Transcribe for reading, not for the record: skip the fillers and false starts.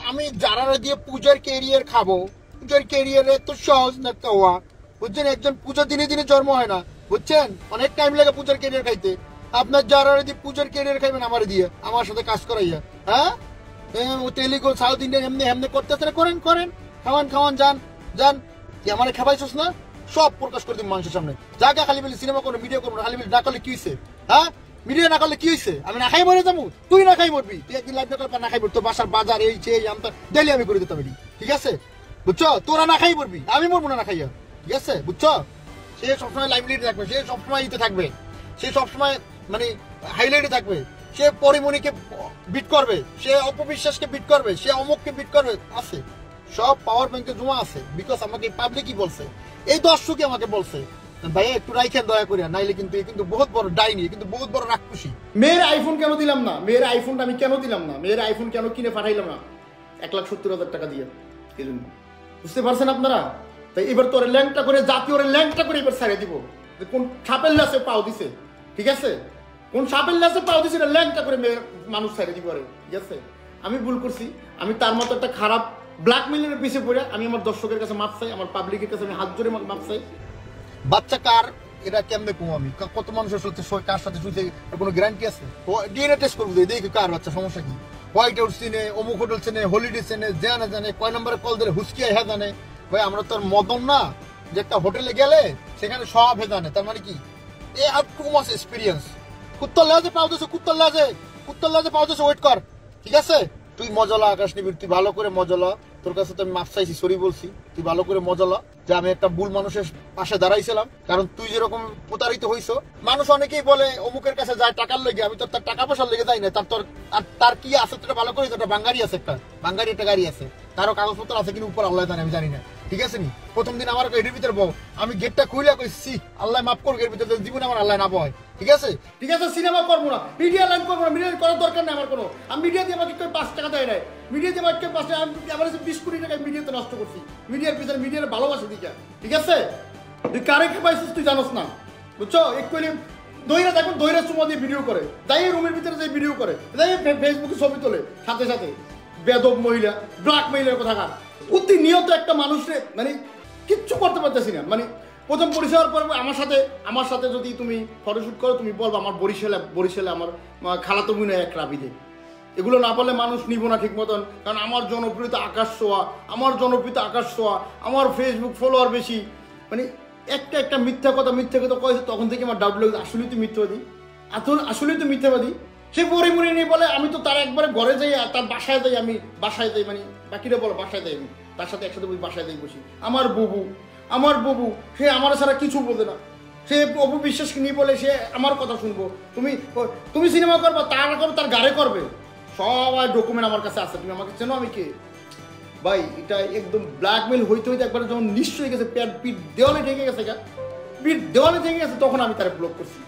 আমি যারা দিয়ে পূজার ক্যারিয়ার খাবো, পূজার ক্যারিয়ারে তো সহজ না খাওয়া, বুঝছেন? একজন পূজা দিনে দিনে জন্ম হয় না, বুঝছেন? অনেক টাইম লাগে পূজার ক্যারিয়ার খাইতে। আপনার যারা দিয়ে পূজার ক্যারিয়ার খাইবেন আমার দিয়ে, আমার সাথে কাজ করাইয়া, হ্যাঁ? তেলেগু সাউথ ইন্ডিয়ান এমনি এমনি করতেছে, করেন করেন, খাওয়ান খাওয়ান, যান যান। তুই আমার খাবাইছস না, সব প্রকাশ করে দিন মানুষের সামনে। জায়গা খালি বলি সিনেমা করবো, ভিডিও করবো, খালি বলি না করলে কি হয়েছে? হ্যাঁ, ভিডিও না করলে কি হয়েছে? আমি না খাই মরে যাবো, তুই না খাই মরবি। তুই একদিন লাইভ না করলে না খাই মরবি, তোর বাসার বাজার এই সেই আমতা ডেলি আমি করে দিতাম, ঠিক আছে? বুঝছো? তোরা না খাই মরবি, আমি মরবো না খাইয়া, ঠিক আছে? বুঝছো? সে সবসময় লাইভলিটি থাকবে, সে সবসময় ইতে থাকবে, সে সবসময় মানে হাইলাইটে থাকবে। সে পরিমণিকে বিট করবে, সে অপবিশ্বাসকে বিট করবে, সে অমুককে বিট করবে, আছে সব পাওয়ার ব্যাংকে জমা আছে। বিকজ আমাকে পাবলিকই বলছে, এই দর্শকই আমাকে বলছে ভাইয়া একটু রাইখেন দয়া করিয়া, নাইলে কিন্তু কিন্তু বহুত বড় ডাইনি, কিন্তু বহুত বড় রাক্ষসী। মেয়ের আইফোন কেন দিলাম না? মেয়ের আইফোনটা আমি কেন দিলাম না? মেয়ের আইফোন কেন কিনে পাঠাইলাম না 1,70,000 টাকা দিয়ে? এই জন্য। বুঝতে পারছেন আপনারা? তাই এবার তোর ল্যাংটা করে, জাতীয় ল্যাংটা করে এবার ছাড়িয়ে দিব। কোন সাপের লাসে পাও দিছে, ঠিক আছে? কোন সাপের লাসে পাও দিছে, ল্যাংটা করে মানুষ ছাড়িয়ে দিব। ঠিক আছে, আমি ভুল করছি। আমি তার মতো একটা খারাপ ব্ল্যাকমেইলের পিছিয়ে পড়ে আমি আমার দর্শকের কাছে মাপ চাই, আমার পাবলিকের কাছে আমি হাত জোরে মাপ চাই। বাচ্চা কার এটা কেমনে কম? আমি কত মানুষের সাথে কার সাথে শুইতে কোনো গ্যারান্টি আছে? ডিএনএ টেস্ট করবো, দেখি কার বাচ্চা, সমস্যা কি? হোয়াইট হাউস চিনে, অমুক হোটেল চিনে, হলিডে চিনে, জানে জানে কয় নম্বরে কল ধরে হুসকিয়া হ্যাঁ জানে। ভাই আমরা তো মদন না যে একটা হোটেলে গেলে সেখানে সব হে জানে। তার মানে কি এ হ্যাভ টু মাচ এক্সপিরিয়েন্স। কুত্তর লাজে পাও দিছো, কুত্তর লাজে পাও দিছো, ওয়েট কর, ঠিক আছে? তুই মজলা আকাশ নিবির, তুই ভালো করে মজলা। তোর কাছে তো আমি মাপ চাইছি, সরি বলছি, তুই ভালো করে মজলা যে আমি একটা ভুল মানুষের পাশে দাঁড়াইছিলাম। কারণ তুই যেরকম প্রতারিত হইছো, মানুষ অনেকেই বলে অমুকের কাছে যায় টাকার লেগে, আমি তো তার টাকা পয়সার লেগে যাই না। তার কি আছে তোটা ভালো করে, তোটা বাঙ্গারি আছে, বাঙ্গারি একটা গাড়ি আছে, তারও কাগজপত্র আছে, কিন্তু উপর আল্লাহ জানে, আমি জানি না, ঠিক আছে নি? প্রথম দিন আমার এটির ভিতরে বউ, আমি গেটটা খুলে কইছি আল্লাহ মাফ করবো, এর ভিতরে জীবনে আমার আল্লাহ না বয়, ঠিক আছে? ঠিক আছে, সিনেমা করবো না, মিডিয়া লাইন করবো না, মিডিয়া করার দরকার নেই আমার কোনো। আমি মিডিয়া দিয়ে আমাকে কেউ 5 টাকা দেয় নাই, মিডিয়া দিয়ে আমাকে 5 টাকা, আমি আমার 20 কোটি টাকা মিডিয়াতে নষ্ট করছি, মিডিয়ার পিছনে, মিডিয়ার ভালোবাসে দিকে, ঠিক আছে? তুই কারে পাইছিস তুই জানোস না, বুঝছো? একটু দইরা দেখুন, দইরা চুমা দিয়ে ভিডিও করে, যাই রুমের ভিতরে যাই ভিডিও করে, যাই ফেসবুকে ছবি তোলে, সাথে সাথে বেদব মহিলা, ব্ল্যাক মহিলার কথা কার প্রতিনিয়ত একটা মানুষে মানে কিচ্ছু করতে পারতেছি না। মানে প্রথম পরিচয় হওয়ার পর আমার সাথে যদি তুমি ফটোশ্যুট করো, তুমি বলবো আমার বরিশালে আমার খালাতো বোন এক রাবিদে। এগুলো না বললে মানুষ নিব না ঠিক মতন, কারণ আমার জনপ্রিয়তা আকাশ ছোঁয়া, আমার ফেসবুক ফলোয়ার বেশি। মানে একটা মিথ্যা কথা কয়েছে, তখন থেকে আমার ডাউট লাগে আসলেই তো মিথ্যাবাদী, আসলেই তো মিথ্যাবাদী। সে পরিমণি নিয়ে বলে আমি তো তার একবারে ঘরে যাই, তার বাসায় যাই, আমি বাসায় যাই, মানে বাকিরা বলো বাসায় যাই, আমি তার সাথে একসাথে বাসায় যাই বসি। আমার ববু সে আমার ছাড়া কিছু বলে না, সে অপু বিশ্বাসকে নিয়ে বলে সে আমার কথা শুনবো। তুমি সিনেমা করবা, তার গাড়ে করবে, সবাই ডকুমেন্ট আমার কাছে আছে, তুমি আমাকে চেনো আমি কে? ভাই এটা একদম ব্ল্যাকমেল হইতে একবার যখন নিশ্চয়ই গেছে, পিঠ দেওয়ালে ঠেকে গেছে, তখন আমি তারা ব্লক করছি।